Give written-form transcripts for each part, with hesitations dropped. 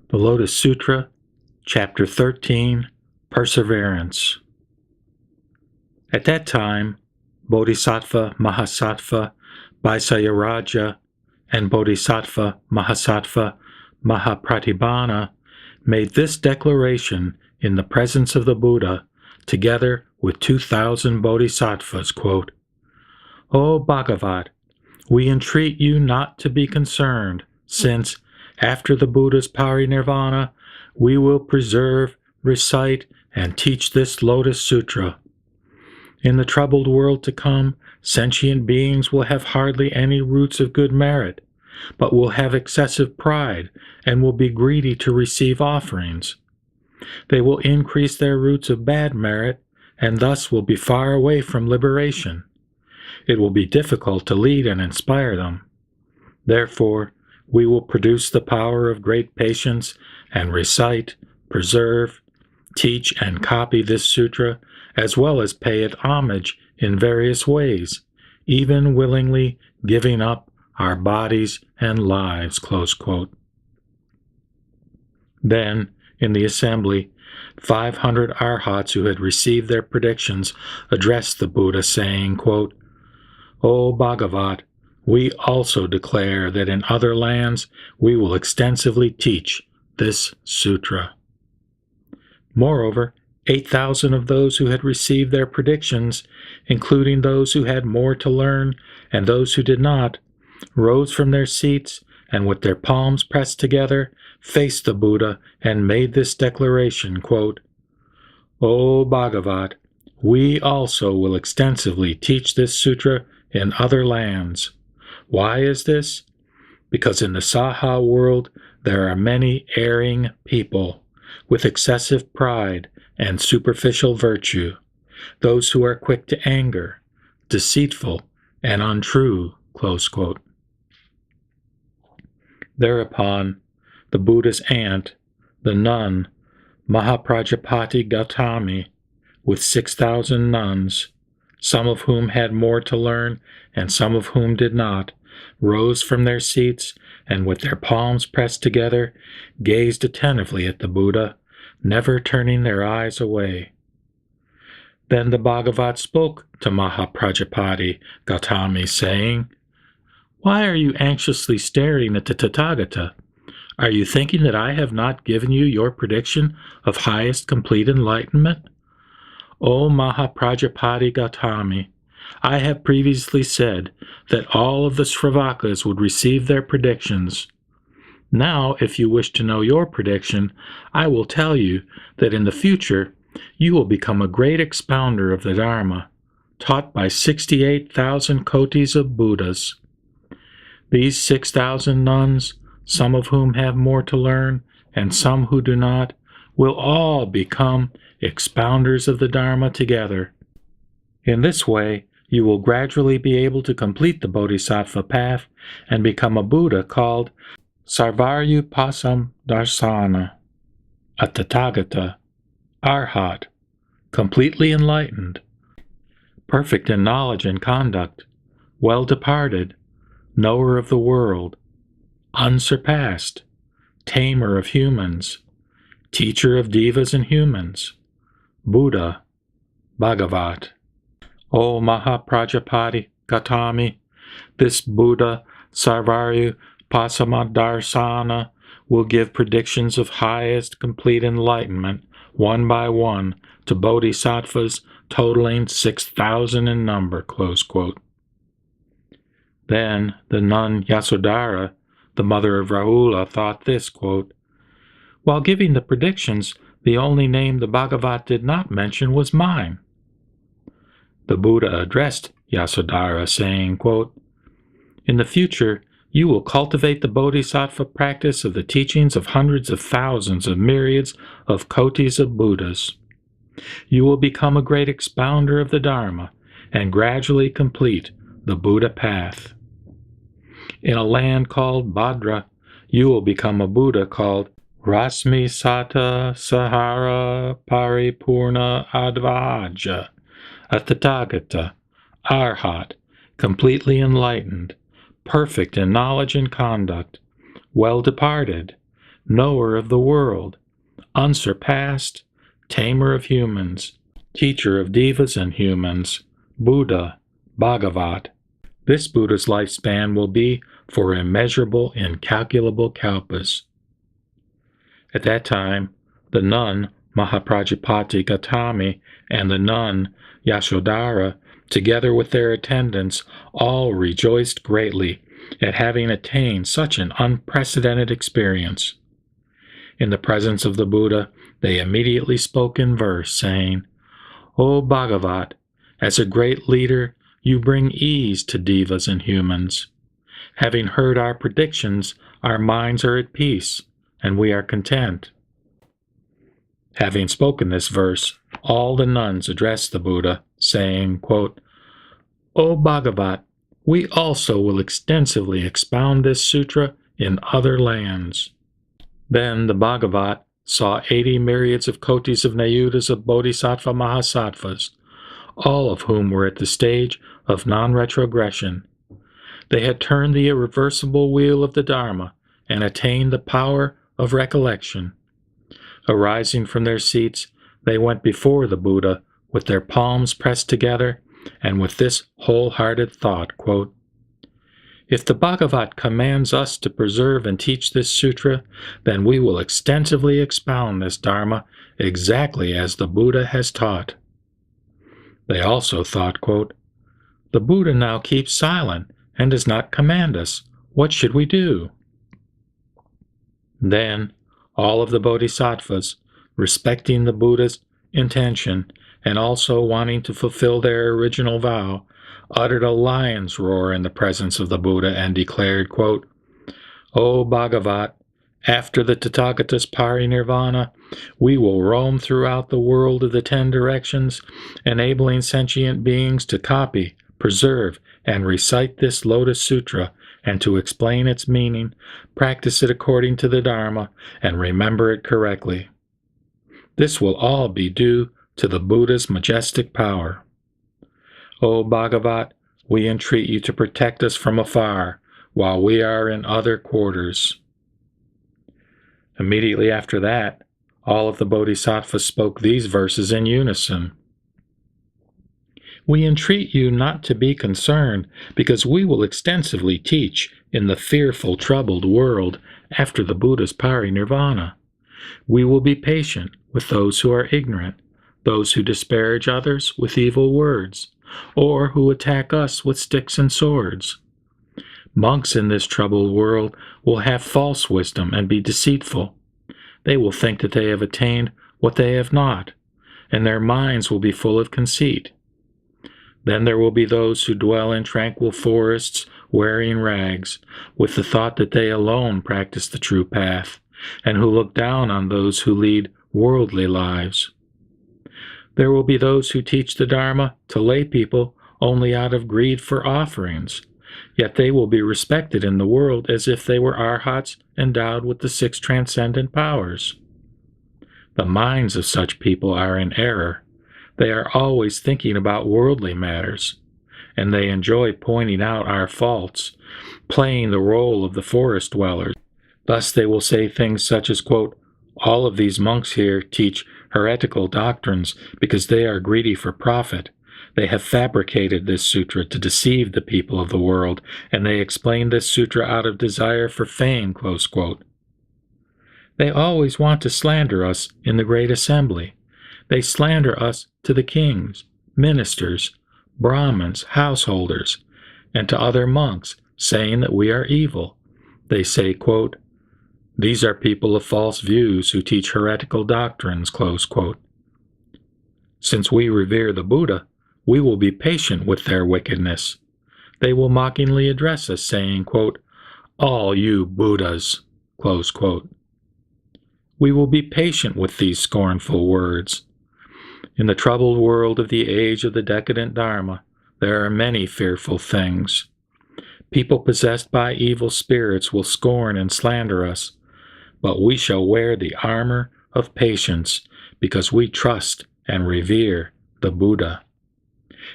The Lotus Sutra, Chapter 13, Perseverance. At that time, Bodhisattva Mahasattva Vaisayaraja and Bodhisattva Mahasattva Mahapratibhana made this declaration in the presence of the Buddha, together with 2,000 bodhisattvas, quote, "O Bhagavat, we entreat you not to be concerned, since, after the Buddha's parinirvana, we will preserve, recite, and teach this Lotus Sutra. In the troubled world to come, sentient beings will have hardly any roots of good merit, but will have excessive pride and will be greedy to receive offerings. They will increase their roots of bad merit and thus will be far away from liberation. It will be difficult to lead and inspire them. Therefore, we will produce the power of great patience and recite, preserve, teach, and copy this sutra, as well as pay it homage in various ways, even willingly giving up our bodies and lives." Close quote. Then, in the assembly, 500 arhats who had received their predictions addressed the Buddha, saying, quote, "O Bhagavat, we also declare that in other lands we will extensively teach this sutra." Moreover, 8,000 of those who had received their predictions, including those who had more to learn and those who did not, rose from their seats and with their palms pressed together, faced the Buddha and made this declaration, quote, "O Bhagavat, we also will extensively teach this sutra in other lands. Why is this? Because in the Saha world there are many erring people with excessive pride and superficial virtue, those who are quick to anger, deceitful, and untrue." Close quote. Thereupon, the Buddha's aunt, the nun Mahaprajapati Gautami, with 6,000 nuns, some of whom had more to learn and some of whom did not, rose from their seats and with their palms pressed together, gazed attentively at the Buddha, never turning their eyes away. Then the Bhagavat spoke to Mahaprajapati Gautami, saying, "Why are you anxiously staring at the Tathagata? Are you thinking that I have not given you your prediction of highest complete enlightenment? O Mahaprajapati Gautami, I have previously said that all of the Sravakas would receive their predictions. Now, if you wish to know your prediction, I will tell you that in the future you will become a great expounder of the Dharma, taught by 68,000 kotis of Buddhas. These 6,000 nuns, some of whom have more to learn and some who do not, will all become expounders of the Dharma together. In this way, you will gradually be able to complete the Bodhisattva path and become a Buddha called Sarvaryupasam Darsana, a Tathagata, Arhat, completely enlightened, perfect in knowledge and conduct, well departed, knower of the world, unsurpassed, tamer of humans, teacher of devas and humans, Buddha, Bhagavat. O Mahaprajapati Gautami, this Buddha Sarvaryu Pasamadarsana will give predictions of highest complete enlightenment one by one to bodhisattvas totaling 6,000 in number." Close quote. Then the nun Yasodhara, the mother of Rahula, thought this, quote, "While giving the predictions, the only name the Bhagavat did not mention was mine." The Buddha addressed Yasodhara, saying, quote, "In the future, you will cultivate the bodhisattva practice of the teachings of hundreds of thousands of myriads of kotis of Buddhas. You will become a great expounder of the Dharma and gradually complete the Buddha path. In a land called Bhadra, you will become a Buddha called Rasmi Sata Sahara Paripurna Advaja, a Tathagata, Arhat, completely enlightened, perfect in knowledge and conduct, well departed, knower of the world, unsurpassed, tamer of humans, teacher of devas and humans, Buddha, Bhagavat. This Buddha's lifespan will be for immeasurable, incalculable kalpas. At that time, the nun Mahaprajapati Gautami and the nun Yashodhara, together with their attendants, all rejoiced greatly at having attained such an unprecedented experience. In the presence of the Buddha, they immediately spoke in verse, saying, "O Bhagavat, as a great leader, you bring ease to devas and humans. Having heard our predictions, our minds are at peace, and we are content." Having spoken this verse, all the nuns addressed the Buddha, saying, quote, "O Bhagavat, we also will extensively expound this sutra in other lands." Then the Bhagavat saw 80 myriads of kotis of nayutas of bodhisattva mahasattvas, all of whom were at the stage of non-retrogression. They had turned the irreversible wheel of the Dharma and attained the power of recollection. Arising from their seats, they went before the Buddha with their palms pressed together and with this wholehearted thought, quote, "If the Bhagavat commands us to preserve and teach this sutra, then we will extensively expound this Dharma exactly as the Buddha has taught." They also thought, quote, "The Buddha now keeps silent and does not command us. What should we do?" Then all of the bodhisattvas, respecting the Buddha's intention and also wanting to fulfill their original vow, uttered a lion's roar in the presence of the Buddha and declared, quote, "O Bhagavat, after the Tathagata's parinirvana, we will roam throughout the world of the 10 directions, enabling sentient beings to copy, preserve, and recite this Lotus Sutra, and to explain its meaning, practice it according to the Dharma, and remember it correctly. This will all be due to the Buddha's majestic power. O Bhagavat, we entreat you to protect us from afar, while we are in other quarters." Immediately after that, all of the bodhisattvas spoke these verses in unison. "We entreat you not to be concerned, because we will extensively teach in the fearful, troubled world after the Buddha's parinirvana. We will be patient with those who are ignorant, those who disparage others with evil words, or who attack us with sticks and swords. Monks in this troubled world will have false wisdom and be deceitful. They will think that they have attained what they have not, and their minds will be full of conceit. Then there will be those who dwell in tranquil forests wearing rags, with the thought that they alone practice the true path, and who look down on those who lead worldly lives. There will be those who teach the Dharma to lay people only out of greed for offerings, yet they will be respected in the world as if they were arhats endowed with the 6 transcendent powers. The minds of such people are in error. They are always thinking about worldly matters, and they enjoy pointing out our faults, playing the role of the forest dwellers. Thus they will say things such as, quote, "All of these monks here teach heretical doctrines because they are greedy for profit. They have fabricated this sutra to deceive the people of the world, and they explain this sutra out of desire for fame," close quote. They always want to slander us in the great assembly. They slander us to the kings, ministers, Brahmins, householders, and to other monks, saying that we are evil. They say, quote, "These are people of false views who teach heretical doctrines," close quote. Since we revere the Buddha, we will be patient with their wickedness. They will mockingly address us, saying, quote, "All you Buddhas," close quote. We will be patient with these scornful words. In the troubled world of the age of the decadent Dharma, there are many fearful things. People possessed by evil spirits will scorn and slander us, but we shall wear the armor of patience because we trust and revere the Buddha.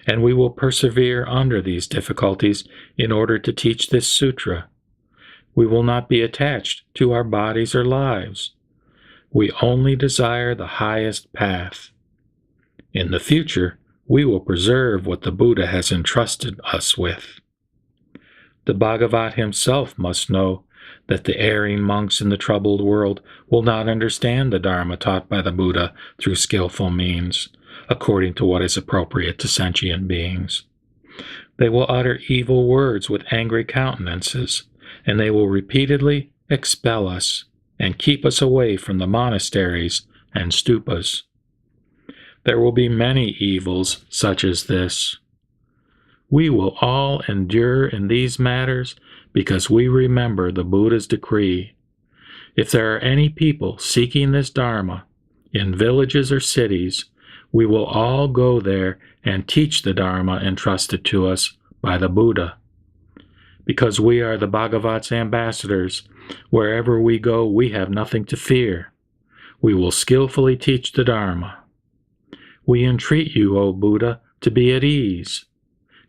And we will persevere under these difficulties in order to teach this sutra. We will not be attached to our bodies or lives. We only desire the highest path. In the future, we will preserve what the Buddha has entrusted us with. The Bhagavat himself must know that the erring monks in the troubled world will not understand the Dharma taught by the Buddha through skillful means, according to what is appropriate to sentient beings. They will utter evil words with angry countenances, and they will repeatedly expel us and keep us away from the monasteries and stupas. There will be many evils such as this. We will all endure in these matters because we remember the Buddha's decree. If there are any people seeking this Dharma in villages or cities, we will all go there and teach the Dharma entrusted to us by the Buddha. Because we are the Bhagavat's ambassadors, wherever we go we have nothing to fear. We will skillfully teach the Dharma. We entreat you, O Buddha, to be at ease.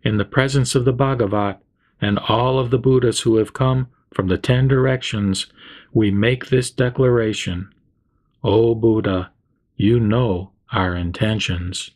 In the presence of the Bhagavat and all of the Buddhas who have come from the 10 directions, we make this declaration. O Buddha, you know our intentions.